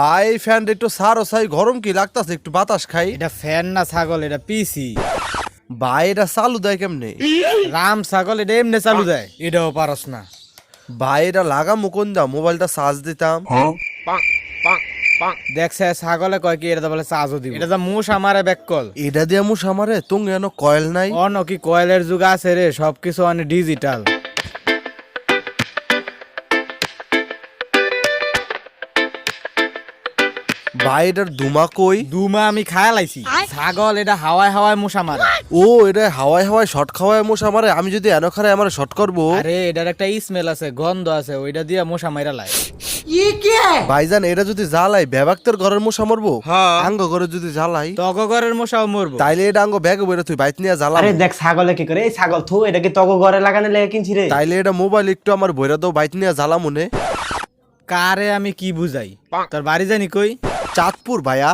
ভাই ফ্যান একটু সারো সাই গরম কি লাগতাছে একটু বাতাস খাই। এটা ফ্যান না ছাগল, এটা পিসি। ভাই এটা চালু দেয় কেমনে? রাম ছাগল এটা এমনি চালু দেয়, এটাও পারস না। ভাই এটা লাগা মুকুন দা মোবাইলটা চার্জ দিতাম। দেখছে ছাগলে কয় কি এটা বলে চার্জও দিব, এটা তো মুস আমারে ব্যাককল। এটা দিয়ে মুস আমারে তুমি এনো কয়েল নাই। অন কি কয়েলের যুগ আছে রে, সবকিছু অনেক ডিজিটাল। ভাই এটার ধুমা কই? দুমা আমি খায়া লাইছি। ছাগল এটা হাওয়ায় হাওয়ায় মশা মারে। ও এটা হাওয়ায় হাওয়ায় শর্ট খাওয়ায় মুস আমারে, আমি যদি এনো খারে আমার শর্ট করবো। আরে এটার একটা স্মেল আছে, গন্ধ আছে, ওইটা দিয়ে মশা মাইরা লাই। ভাইজান এটা যদি জ্বালাই বেবাক্তের ঘরের মুসা মরবো। হ্যাঁ। আঙ্গ ঘরে যদি জ্বালাই তগগরের মশাও মরবো। তাইলে এটা আঙ্গ ব্যাগে বইরা তুই বাইত নিয়ে জ্বালা। আরে দেখ ছাগলে কি করে, এই ছাগল থু এটা কি তগো ঘরে লাগানো লেগে কিনছি রে। তাইলে এটা মোবাইল একটু আমার বইরা দাও বাইত নিয়ে জ্বালা মনে। কারে আমি কি বুঝাই, তোর বাড়ি জানি কই? চাঁদপুর ভাইয়া।